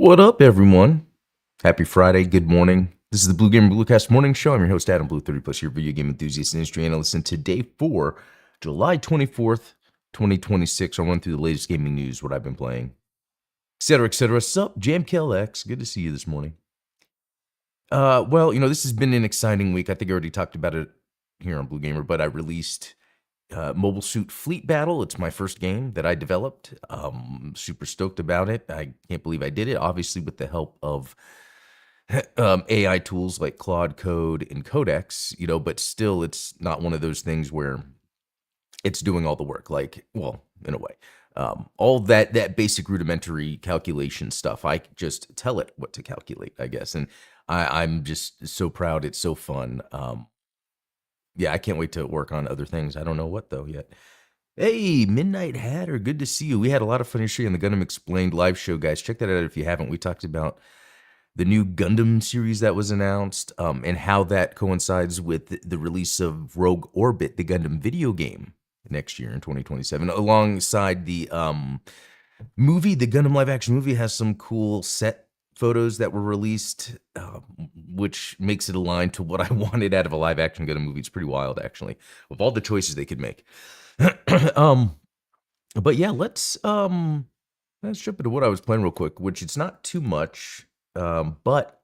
What up, everyone? Happy Friday. Good morning. This is the Blue Gamer Bluecast Morning Show. I'm your host, Adam Blue, 30 plus year video game enthusiast and industry analyst. And today, for July 24th, 2026, I'll run through the latest gaming news, what I've been playing, etc., etc. Sup, JamKLX. Good to see you this morning. Well, this has been an exciting week. I think I already talked about it here on Blue Gamer, but I released Mobile Suit Fleet Battle. It's my first game that I developed. Super stoked about it. I can't believe I did it, obviously with the help of AI tools like Claude Code and Codex, but still it's not one of those things where it's doing all the work, like, well, in a way. All that basic rudimentary calculation stuff, I just tell it what to calculate, I guess. And I'm just so proud. It's so fun. Yeah, I can't wait to work on other things. I don't know what, though, yet. Hey, Midnight Hatter, good to see you. We had a lot of fun yesterday on the Gundam Explained live show, guys. Check that out if you haven't. We talked about the new Gundam series that was announced and how that coincides with the release of Rogue Orbit, the Gundam video game, next year in 2027. Alongside the movie, the Gundam live-action movie has some cool set photos that were released, which makes it aligned to what I wanted out of a live-action Gundam movie. It's pretty wild, actually, of all the choices they could make. But yeah, let's jump into what I was playing real quick, which it's not too much, but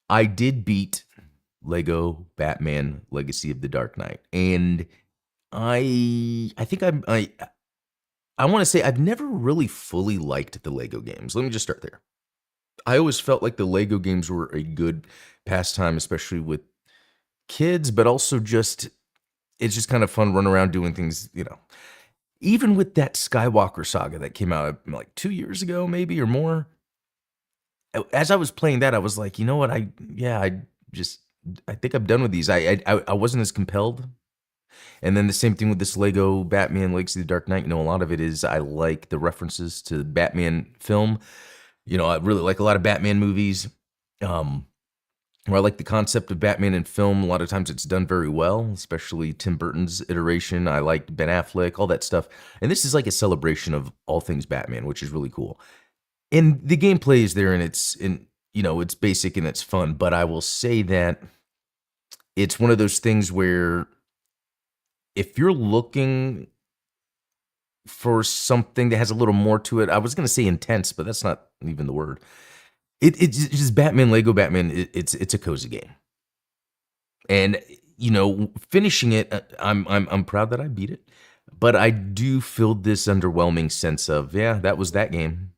I did beat Lego Batman Legacy of the Dark Knight, and I think I want to say I've never really fully liked the Lego games. Let me just start there. I always felt like the Lego games were a good pastime, especially with kids, but also it's just kind of fun running around doing things, Even with that Skywalker saga that came out like 2 years ago, maybe, or more. As I was playing that, I was like, you know what? I think I'm done with these. I wasn't as compelled. And then the same thing with this Lego Batman Legacy of the Dark Knight. A lot of it is I like the references to the Batman film. I really like a lot of Batman movies. Where I like the concept of Batman in film. A lot of times it's done very well, especially Tim Burton's iteration. I liked Ben Affleck, all that stuff. And this is like a celebration of all things Batman, which is really cool. And the gameplay is there, and it's basic and it's fun. But I will say that it's one of those things where if you're looking for something that has a little more to it, I was going to say intense, but that's not even the word. It's just Batman, Lego Batman. It's a cozy game, and finishing it, I'm proud that I beat it, but I do feel this underwhelming sense of that was that game.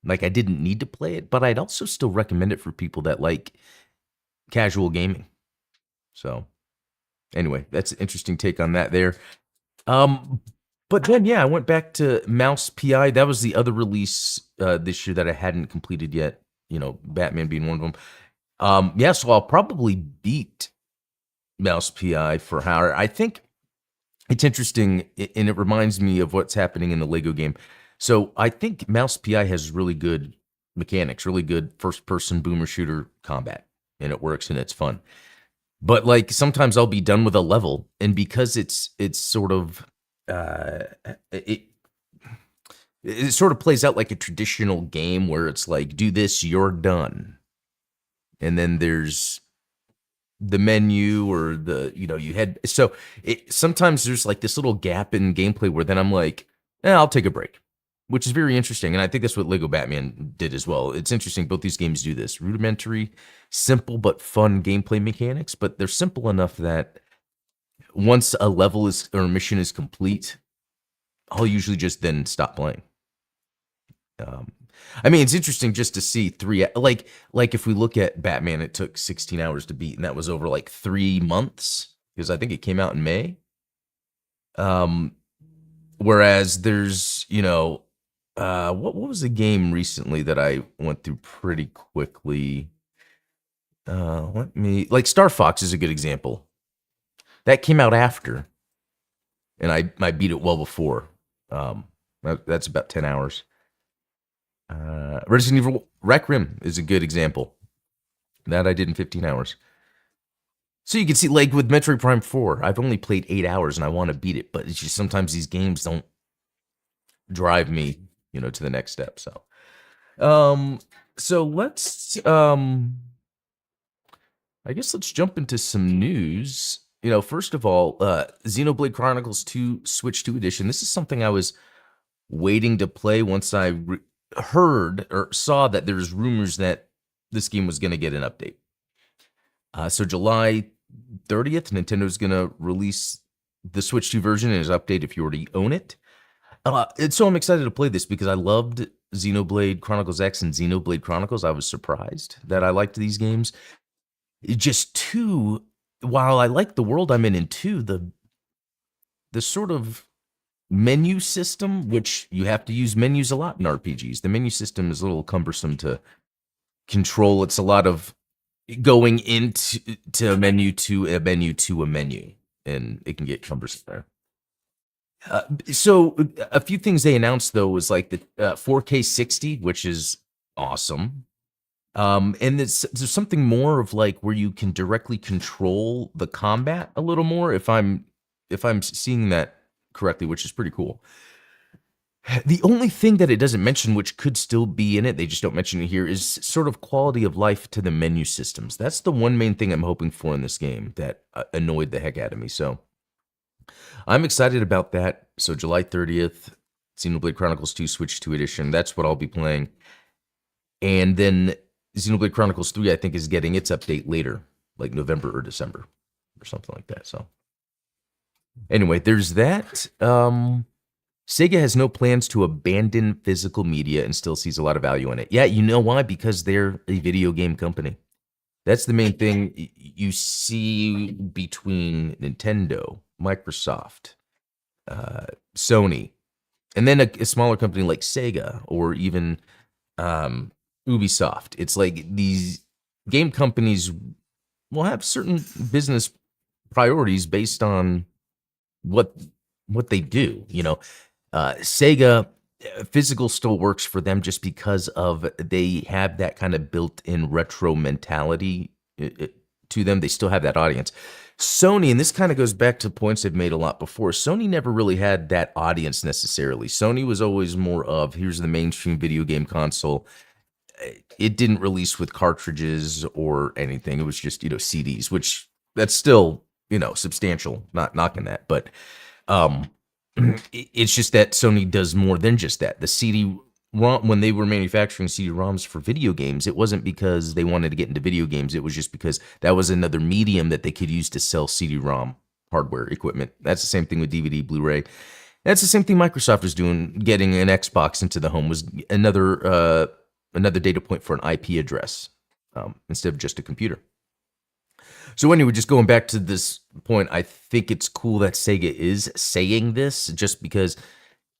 Like I didn't need to play it, but I'd also still recommend it for people that like casual gaming. So anyway, that's an interesting take on that there. But then I went back to Mouse PI. That was the other release this year that I hadn't completed yet. Batman being one of them. So I'll probably beat Mouse PI for Howard. I think it's interesting, and it reminds me of what's happening in the Lego game. So I think Mouse PI has really good mechanics, really good first-person boomer shooter combat, and it works and it's fun. But like sometimes I'll be done with a level, and because it's sort of it sort of plays out like a traditional game where it's like, do this, you're done. And then there's the menu or you head. So sometimes there's like this little gap in gameplay where then I'm like, I'll take a break, which is very interesting. And I think that's what Lego Batman did as well. It's interesting. Both these games do this rudimentary, simple, but fun gameplay mechanics, but they're simple enough that once a level or a mission is complete, I'll usually just then stop playing. It's interesting just to see like if we look at Batman, it took 16 hours to beat, and that was over like 3 months because I think it came out in May. Whereas there's, what was the game recently that I went through pretty quickly? Like Star Fox is a good example. That came out after, and I beat it well before. That's about 10 hours. Resident Evil Requiem is a good example. That I did in 15 hours. So you can see, like with Metroid Prime 4, I've only played 8 hours and I want to beat it, but it's just sometimes these games don't drive me, to the next step. So Um, so I guess let's jump into some news. First of all, Xenoblade Chronicles 2 Switch 2 edition. This is something I was waiting to play once I heard or saw that there's rumors that this game was going to get an update. So July 30th, Nintendo's going to release the Switch 2 version and its update if you already own it. And so I'm excited to play this because I loved Xenoblade Chronicles X and Xenoblade Chronicles. I was surprised that I liked these games. Just two, while I like the world I'm in 2, the sort of menu system, which you have to use menus a lot in RPGs. The menu system is a little cumbersome to control. It's a lot of going into a menu to a menu to a menu, and it can get cumbersome there. So a few things they announced though was like the 4K 60, which is awesome. And there's something more of like where you can directly control the combat a little more if I'm seeing that correctly, which is pretty cool. The only thing that it doesn't mention, which could still be in it, they just don't mention it here, is sort of quality of life to the menu systems. That's the one main thing I'm hoping for in this game that annoyed the heck out of me. So I'm excited about that. So July 30th, Xenoblade Chronicles 2 Switch 2 edition. That's what I'll be playing. And then Xenoblade Chronicles 3, I think, is getting its update later, like November or December or something like that. So anyway, there's that. Sega has no plans to abandon physical media and still sees a lot of value in it. Yeah, you know why? Because they're a video game company. That's the main thing you see between Nintendo, Microsoft, Sony, and then a smaller company like Sega or even Ubisoft. It's like these game companies will have certain business priorities based on what they do. Sega physical still works for them just because of they have that kind of built-in retro mentality to them. They still have that audience. Sony, and this kind of goes back to points I've made a lot before, Sony never really had that audience necessarily. Sony was always more of, here's the mainstream video game console. It didn't release with cartridges or anything. It was just, CDs, which that's still, substantial, not knocking that. But it's just that Sony does more than just that. The CD-ROM, when they were manufacturing CD-ROMs for video games, it wasn't because they wanted to get into video games. It was just because that was another medium that they could use to sell CD-ROM hardware equipment. That's the same thing with DVD, Blu-ray. That's the same thing Microsoft was doing. Getting an Xbox into the home was another data point for an IP address instead of just a computer. So anyway, just going back to this point, I think it's cool that Sega is saying this, just because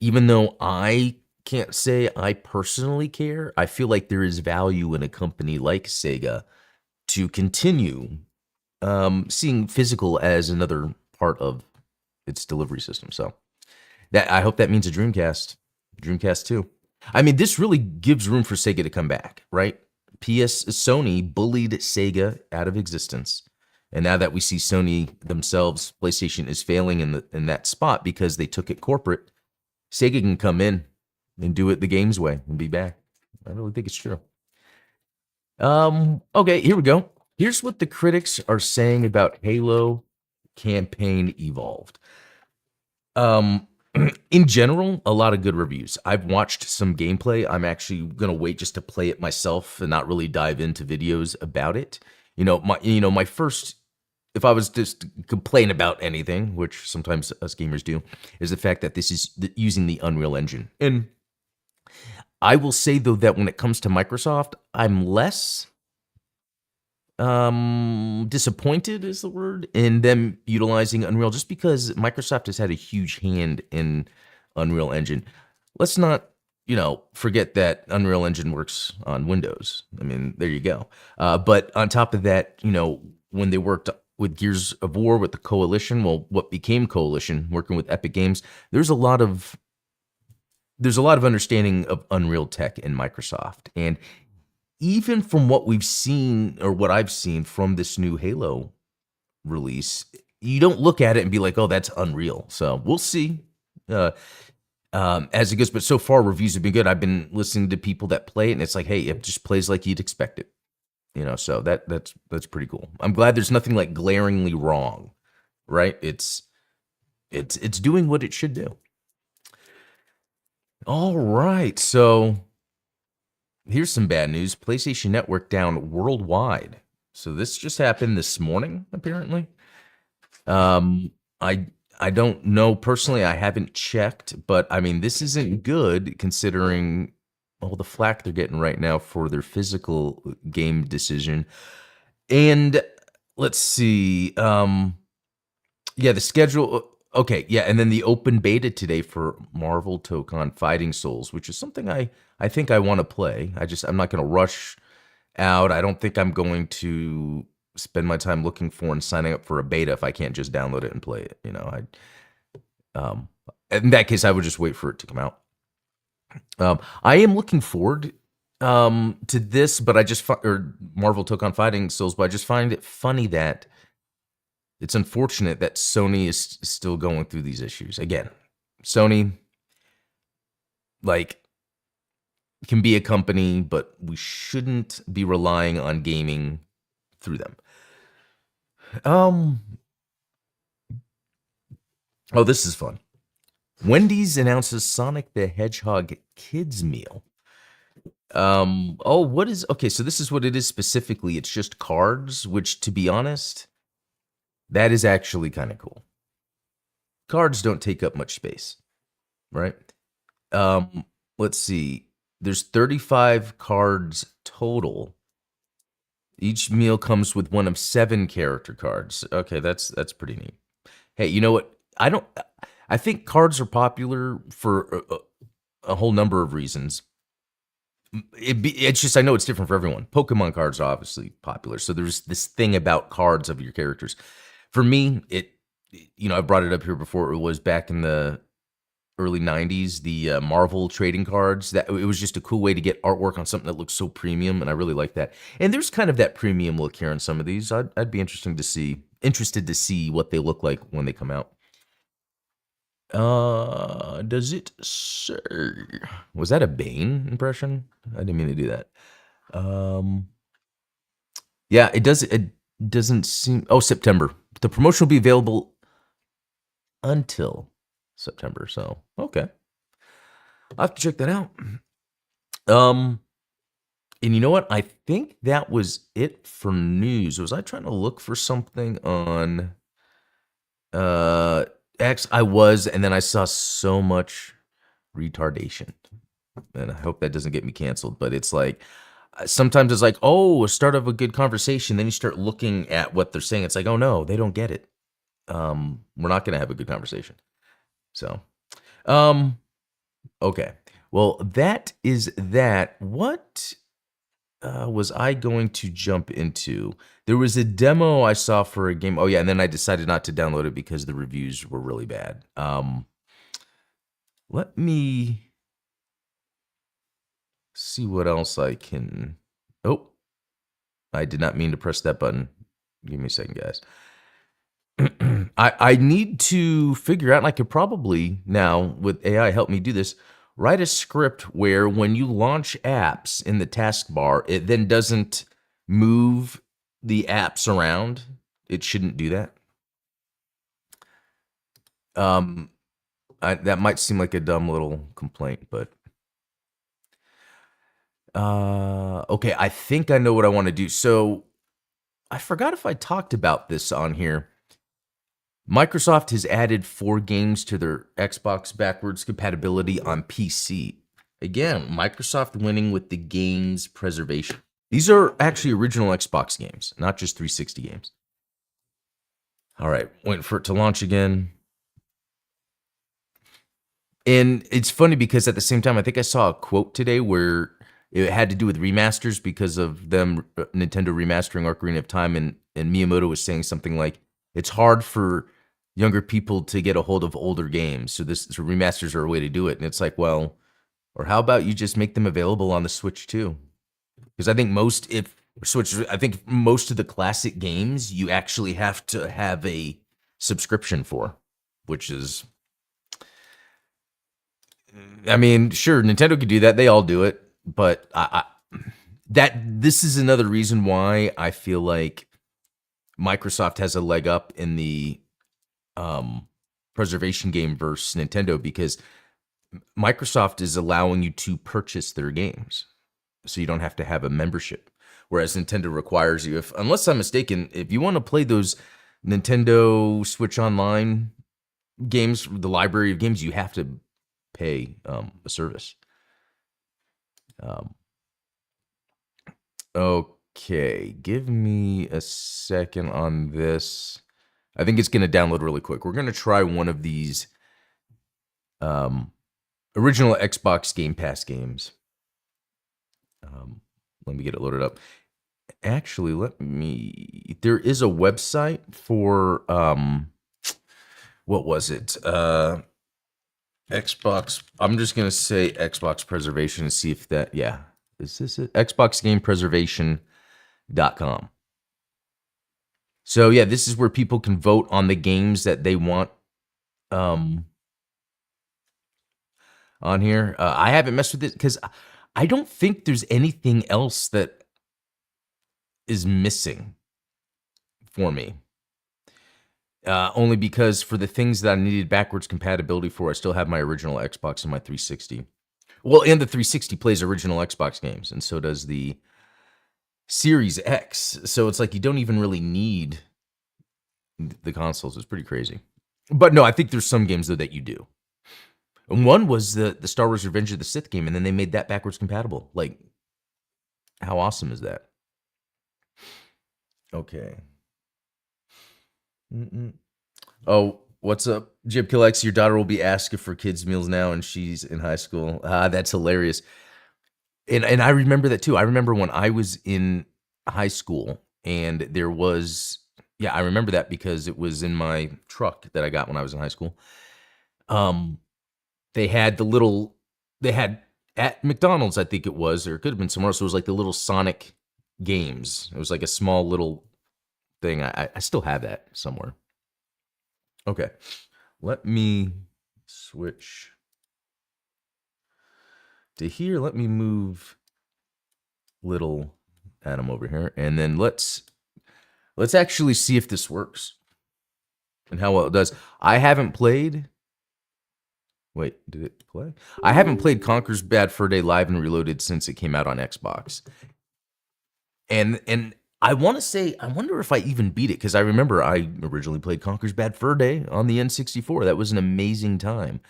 even though I can't say I personally care, I feel like there is value in a company like Sega to continue seeing physical as another part of its delivery system. So that I hope that means a Dreamcast 2. I mean, this really gives room for Sega to come back, right? Sony bullied Sega out of existence. And now that we see Sony themselves, PlayStation is failing in that spot because they took it corporate, Sega can come in and do it the game's way and be back. I really think it's true. Okay, here we go. Here's what the critics are saying about Halo Campaign Evolved. In general, a lot of good reviews. I've watched some gameplay. I'm actually gonna wait just to play it myself and not really dive into videos about it. My first, if I was just to complain about anything, which sometimes us gamers do, is the fact that this is using the Unreal Engine. And I will say though that when it comes to Microsoft, I'm less disappointed is the word in them utilizing Unreal, just because Microsoft has had a huge hand in Unreal Engine. Let's not forget that Unreal Engine works on Windows. I mean, there you go. But on top of that, when they worked with Gears of War with the Coalition, well, what became Coalition, working with Epic Games, there's a lot of understanding of Unreal tech in Microsoft. And even from what we've seen, or what I've seen from this new Halo release, you don't look at it and be like, oh, that's Unreal. So we'll see. as it goes. But so far, reviews have been good. I've been listening to people that play it, and it's like, hey, it just plays like you'd expect it. So that's pretty cool. I'm glad there's nothing like glaringly wrong, right? It's doing what it should do. All right, so here's some bad news. PlayStation Network down worldwide. So this just happened this morning, apparently. I I don't know personally. I haven't checked, but I mean, this isn't good considering all the flack they're getting right now for their physical game decision. And let's see. Yeah, the schedule. Okay, yeah, and then the open beta today for Marvel Tokon Fighting Souls, which is something I think I want to play. I'm not going to rush out. I don't think I'm going to spend my time looking for and signing up for a beta if I can't just download it and play it. Um, in that case, I would just wait for it to come out. I am looking forward to this, but or Marvel Tokon Fighting Souls, but I just find it funny that it's unfortunate that Sony is still going through these issues. Again, Sony, like, can be a company, but we shouldn't be relying on gaming through them. Oh, this is fun. Wendy's announces Sonic the Hedgehog kids meal. Okay, so this is what it is specifically. It's just cards, which, to be honest, that is actually kind of cool. Cards don't take up much space, right? Let's see. There's 35 cards total. Each meal comes with one of 7 character cards. Okay, that's pretty neat. Hey, you know what? I think cards are popular for a whole number of reasons. It's just, I know it's different for everyone. Pokemon cards are obviously popular. So there's this thing about cards of your characters. For me, I brought it up here before. It was back in the early 90s, the Marvel trading cards. That it was just a cool way to get artwork on something that looks so premium, and I really like that. And there's kind of that premium look here in some of these. I'd be interested to see what they look like when they come out. Does it say? Was that a Bane impression? I didn't mean to do that. Yeah, it does. It doesn't seem. Oh, September. The promotion will be available until September. So okay, I'll have to check that out. And you know what? I think that was it for news. Was I trying to look for something on X? I was, and then I saw so much retardation. And I hope that doesn't get me canceled, but it's like sometimes it's like, oh, a start of a good conversation. Then you start looking at what they're saying. It's like, oh no, they don't get it. We're not going to have a good conversation. So, okay. Well, that is that. What was I going to jump into? There was a demo I saw for a game. Oh yeah, and then I decided not to download it because the reviews were really bad. Let me see what else I can. Oh, I did not mean to press that button. Give me a second, guys. I need to figure out, and I could probably now with AI help me do this, write a script where when you launch apps in the taskbar, it then doesn't move the apps around. It shouldn't do that. That might seem like a dumb little complaint, but okay, I think I know what I want to do. So I forgot if I talked about this on here. Microsoft has added 4 games to their Xbox backwards compatibility on PC. Again, Microsoft winning with the games preservation. These are actually original Xbox games, not just 360 games. All right, waiting for it to launch again. And it's funny because at the same time, I think I saw a quote today where it had to do with remasters because of them, Nintendo remastering Ocarina of Time, and Miyamoto was saying something like, it's hard for younger people to get a hold of older games, so remasters are a way to do it. And it's like, well, or how about you just make them available on the Switch too? Because I think most of the classic games you actually have to have a subscription for, which is I mean, sure, Nintendo could do that. They all do it, but this is another reason why I feel like Microsoft has a leg up in the preservation game versus Nintendo, because Microsoft is allowing you to purchase their games, so you don't have to have a membership. Whereas Nintendo requires you, unless I'm mistaken, if you want to play those Nintendo Switch Online games, the library of games, you have to pay a service. Okay, give me a second on this. I think it's going to download really quick. We're going to try one of these original Xbox Game Pass games. Let me get it loaded up. Actually, there is a website for, what was it? Xbox, I'm just going to say Xbox Preservation and see if that, yeah. Is this it? XboxGamePreservation.com. So yeah, this is where people can vote on the games that they want on here. I haven't messed with it because I don't think there's anything else that is missing for me. Only because for the things that I needed backwards compatibility for, I still have my original Xbox and my 360. Well, and the 360 plays original Xbox games, and so does the Series X. So it's like you don't even really need the consoles. It's pretty crazy. But no, I think there's some games, though, that you do. And one was the Star Wars Revenge of the Sith game, and then they made that backwards compatible. Like, how awesome is that? Okay. Oh, what's up, Jib X? Your daughter will be asking for kids' meals now, and she's in high school. That's hilarious. And I remember that too. I remember when I was in high school, and there was, yeah, I remember that because it was in my truck that I got when I was in high school. They had at McDonald's, I think it was, or it could have been somewhere else. It was like the little Sonic games. It was like a small little thing. I still have that somewhere. Okay, let me switch to here. Let me move little Adam over here, and then let's actually see if this works and how well it does. I haven't played. Wait, did it play? I haven't played Conker's Bad Fur Day Live and Reloaded since it came out on Xbox, and I want to say, I wonder if I even beat it, because I remember I originally played Conker's Bad Fur Day on the N64. That was an amazing time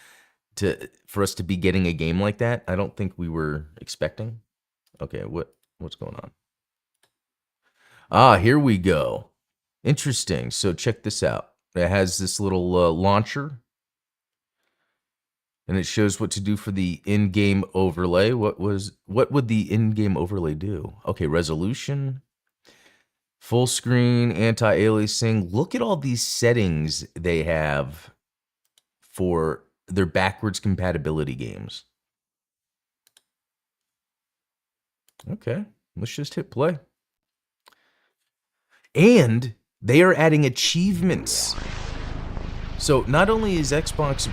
for us to be getting a game like that. I don't think we were expecting. Okay, what's going on? Here we go. Interesting. So check this out. It has this little launcher, and it shows what to do for the in-game overlay. What would the in-game overlay do? Okay, resolution. Full screen, anti-aliasing. Look at all these settings they have for their backwards compatibility games. Okay, let's just hit play. And they are adding achievements. So not only is Xbox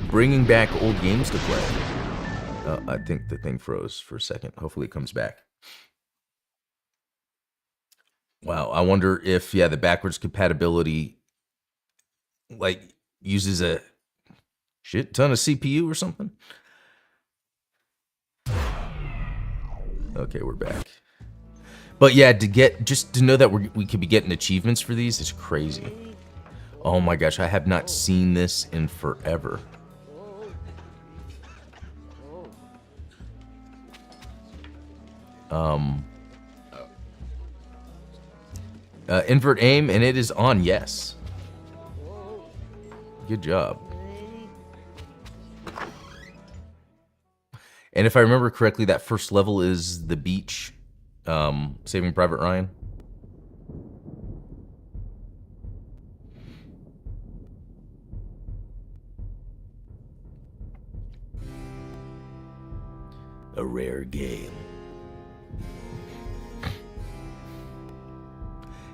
bringing back old games to play. I think the thing froze for a second. Hopefully it comes back. Wow, I wonder if, yeah, the backwards compatibility, like, uses a shit ton of CPU or something. Okay, we're back. But yeah, just to know that we could be getting achievements for these is crazy. Oh my gosh, I have not seen this in forever. Invert aim, and it is on, yes. Good job. And if I remember correctly, that first level is the beach, Saving Private Ryan. A rare game.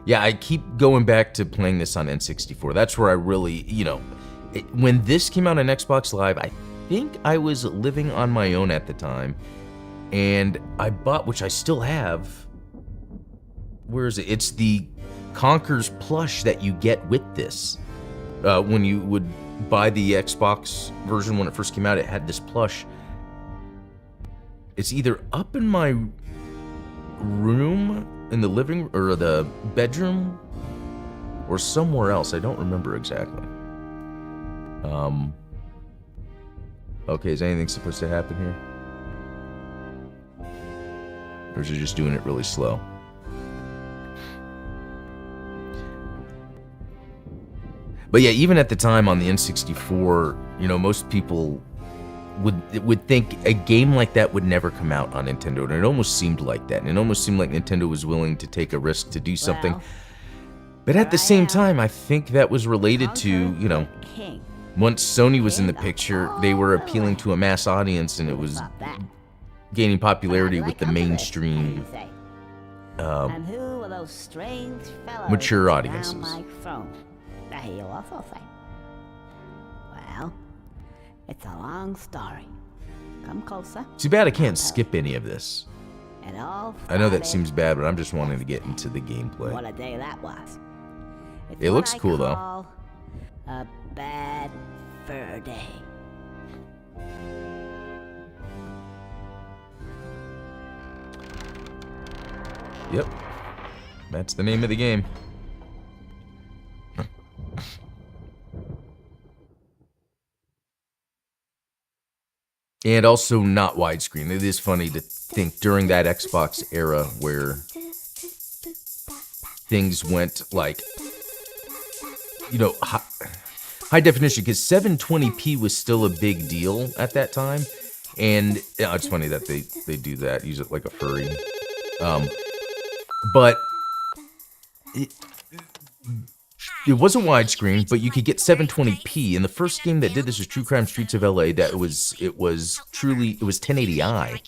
Yeah, I keep going back to playing this on N64. That's where I really, when this came out on Xbox Live, I think I was living on my own at the time, and I bought, which I still have. Where is it? It's the Conker's plush that you get with this. When you would buy the Xbox version when it first came out, it had this plush. It's either up in my room, in the living or the bedroom, or somewhere else. I don't remember exactly. Okay, is anything supposed to happen here? Or is it just doing it really slow? But yeah, even at the time on the N64, you know, most people would think a game like that would never come out on Nintendo, and it almost seemed like that. And it almost seemed like Nintendo was willing to take a risk to do something. But at the same time, I think that was related to, you know, once Sony was in the picture, they were appealing to a mass audience, and it was gaining popularity with the mainstream, mature audiences. Well, it's a long story. Come closer. Too bad I can't skip any of this. I know that seems bad, but I'm just wanting to get into the gameplay. What a day that was. It looks cool, though. A bad fur day. Yep. That's the name of the game. And also not widescreen. It is funny to think during that Xbox era where things went like, you know, high definition, because 720p was still a big deal at that time. And yeah, it's funny that they do that, use it like a furry. But it wasn't widescreen, but you could get 720p. And the first game that did this was True Crime Streets of LA. It was 1080i,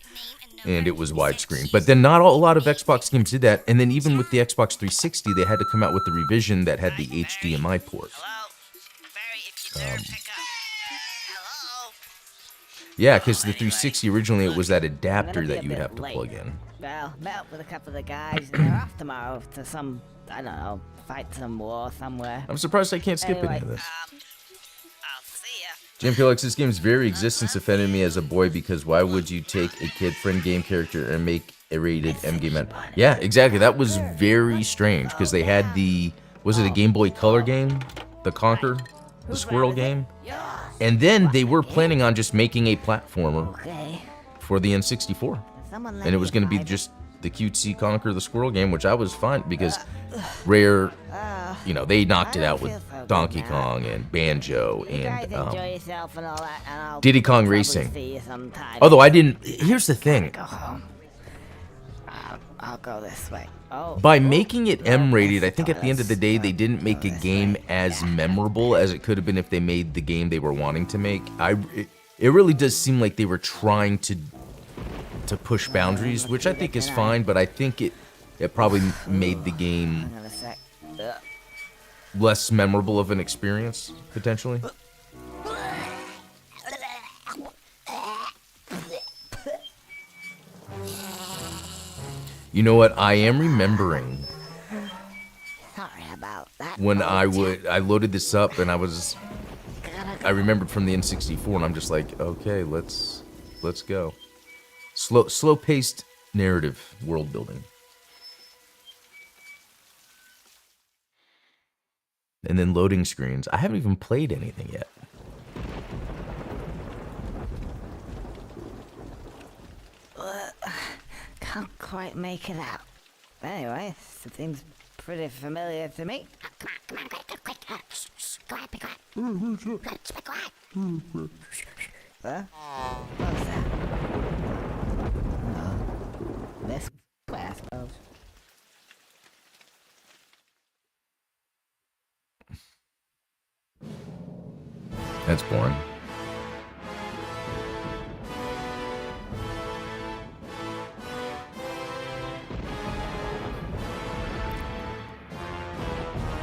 and it was widescreen. But then not a lot of Xbox games did that. And then even with the Xbox 360, they had to come out with the revision that had the HDMI port. Yeah, because the 360 originally, it was that adapter that you would have to plug in. Well, met up with a couple of the guys, and they're off tomorrow to some, I don't know, fight some war somewhere. I'm surprised I can't skip any of this. I'll see ya. Jim Felix, this game's very existence offended me as a boy, because why would you take a kid-friend game character and make a rated M game out? Yeah, exactly. That was very strange, because they had the, was it a Game Boy Color game? The Conker? The squirrel game? And then they were planning on just making a platformer for the N64. And it was going to be just the cutesy Conker the squirrel game, which I was fine, because Rare, you know, they knocked it out with Donkey Kong and Banjo and Diddy Kong Racing. Although I didn't, here's the thing. I'll go this way. By making it M-rated, I think at the end of the day, they didn't make a game as memorable as it could have been if they made the game they were wanting to make. It really does seem like they were trying to push boundaries, which I think is fine, but I think it probably made the game less memorable of an experience, potentially. You know what? I am remembering when I loaded this up, and I remembered from the N64, and I'm just like, okay, let's go. Slow-paced narrative world building. And then loading screens. I haven't even played anything yet. Can't quite make it out. Anyway, it seems pretty familiar to me. Come on, quick. Go ahead, be quiet. Be quiet. Huh? What's that? This way, I suppose. That's boring.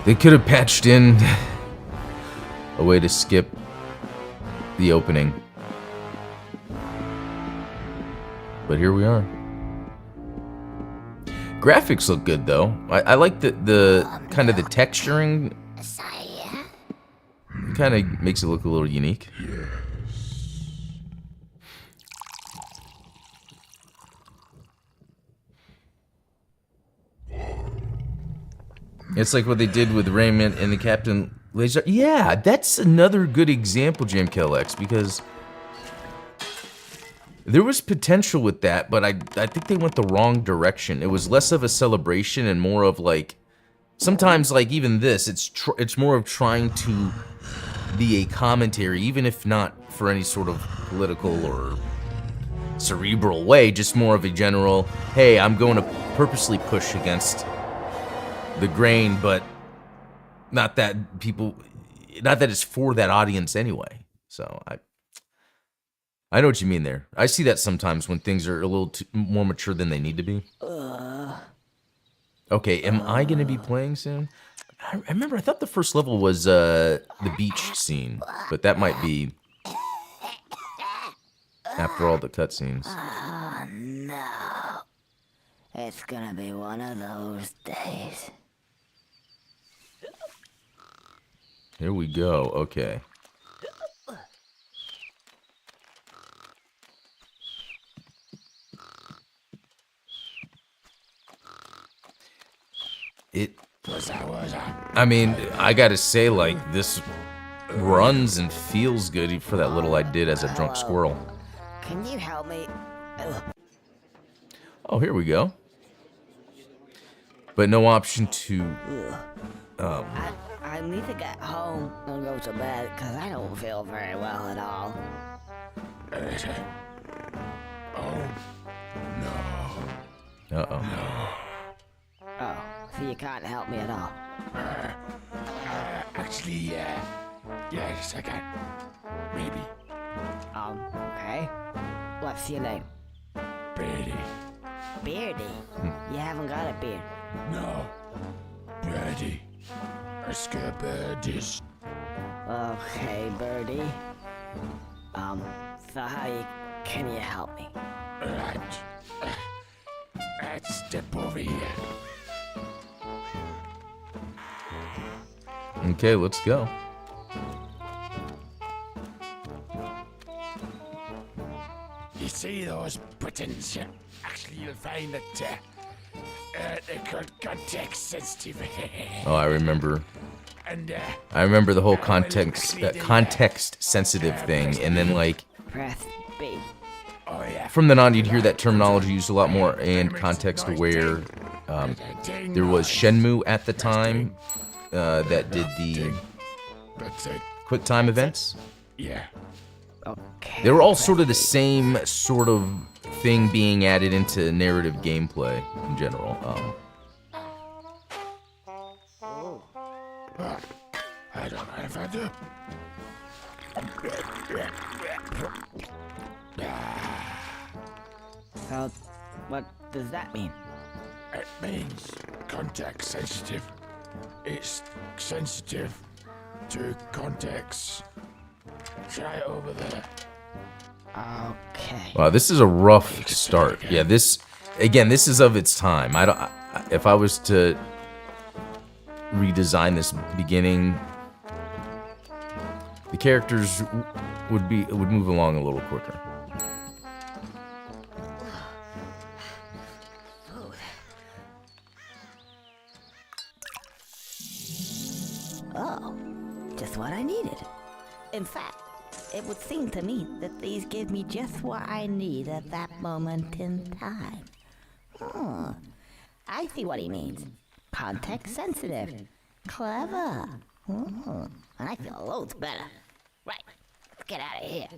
They could have patched in a way to skip the opening. But here we are. Graphics look good though. I like the kind of the texturing. Kind of makes it look a little unique. It's like what they did with Raymond and the Captain Laser. Yeah, that's another good example, JMKLX, because there was potential with that, but I think they went the wrong direction. It was less of a celebration and more of like, sometimes like even this, it's more of trying to be a commentary, even if not for any sort of political or cerebral way, just more of a general, hey, I'm going to purposely push against the grain, but not that it's for that audience anyway. So I know what you mean there. I see that sometimes when things are a little more mature than they need to be. Okay, am I going to be playing soon? I remember, I thought the first level was the beach scene, but that might be after all the cutscenes. Oh, no. It's gonna be one of those days. Here we go, okay. I mean, I gotta say, like, this runs and feels good for that little I did as a drunk squirrel. Can you help me? Oh, here we go. But no option to... I need to get home and go to bed because I don't feel very well at all. Uh-oh. Oh, so you can't help me at all? Actually, yes, I can. Maybe. Okay. What's your name? Birdie. Beardy. You haven't got a beard. No. Birdie. I scare birdies. Okay, Birdie. So can you help me? Right. Let's step over here. Okay, let's go. You see those buttons? Actually, you'll find that they're context sensitive. Oh, I remember. And I remember the whole context sensitive thing, and then like Press B. oh yeah. from then on you'd hear that terminology used a lot more, and context aware. There was Shenmue at the time that did the That's it. quick time events. Yeah. Okay. They were all sort of the same sort of thing being added into narrative gameplay in general. I don't know if I do. So, what does that mean? It means context sensitive. It's sensitive to context. Try it over there. Okay. Wow, this is a rough start. Yeah, this is of its time. If I was to redesign this beginning, the characters would move along a little quicker. Oh, just what I needed. In fact, it would seem to me that these give me just what I need at that moment in time. Oh, I see what he means. Context sensitive. Clever. Oh, and I feel loads better. Right, let's get out of here.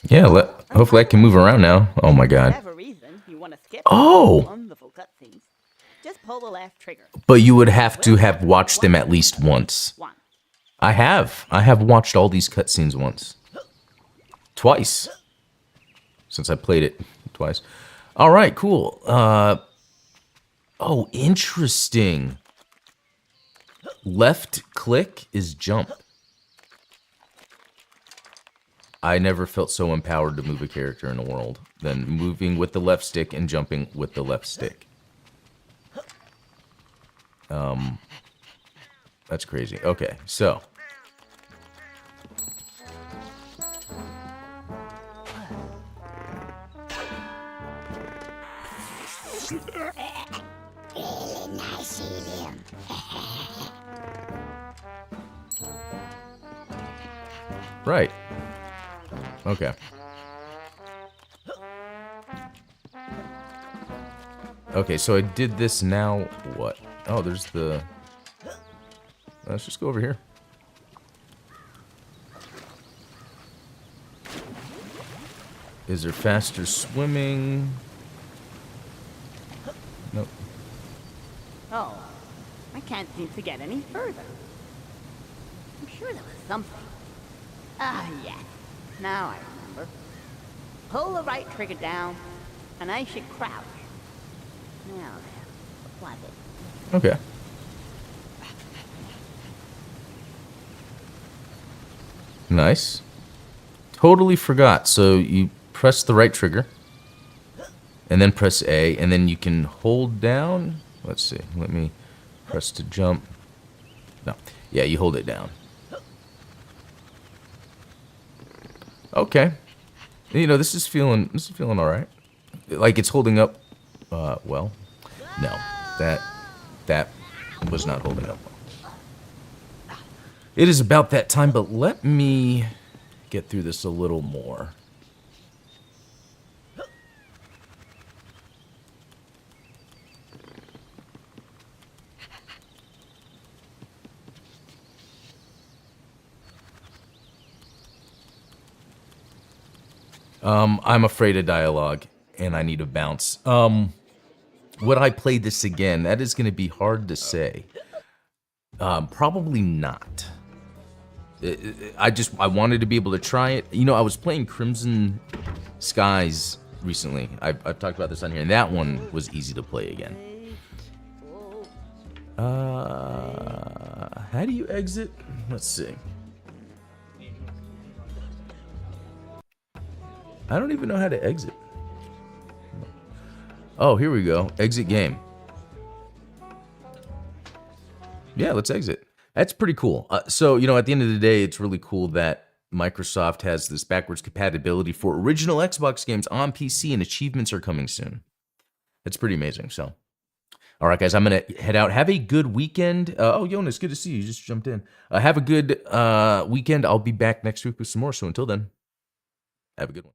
Yeah, hopefully I can move around now. Oh my god. Whatever reason you want to skip Oh! wonderful cutscenes, just pull the left trigger. But you would have to have watched them at least once. One. I have watched all these cutscenes once. Twice. Since I played it twice. Alright, cool. Oh, interesting. Left click is jump. I never felt so empowered to move a character in the world than moving with the left stick and jumping with the left stick. That's crazy. Okay, so. Really nice eating. Right. Okay. Okay, so I did this now. What? Oh, there's the... Let's just go over here. Is there faster swimming? Nope. Oh, I can't seem to get any further. I'm sure there was something. Ah, yes. Now I remember. Pull the right trigger down, and I should crouch. Now then, what was it? Okay. Nice. Totally forgot. So you press the right trigger, and then press A, and then you can hold down. Let's see. Let me press to jump. No. Yeah, you hold it down. Okay. You know, this is feeling all right. Like it's holding up. Well, no. That was not holding up well. It is about that time, but let me get through this a little more. I'm afraid of dialogue, and I need a bounce. Would I play this again? That is going to be hard to say. Probably not. I wanted to be able to try it. You know, I was playing Crimson Skies recently. I've talked about this on here, and that one was easy to play again. How do you exit? Let's see. I don't even know how to exit. Oh, here we go. Exit game. Yeah, let's exit. That's pretty cool. So, you know, at the end of the day, it's really cool that Microsoft has this backwards compatibility for original Xbox games on PC, and achievements are coming soon. It's pretty amazing. So, all right, guys, I'm going to head out. Have a good weekend. Oh, Jonas, good to see you. You just jumped in. Have a good weekend. I'll be back next week with some more. So until then, have a good one.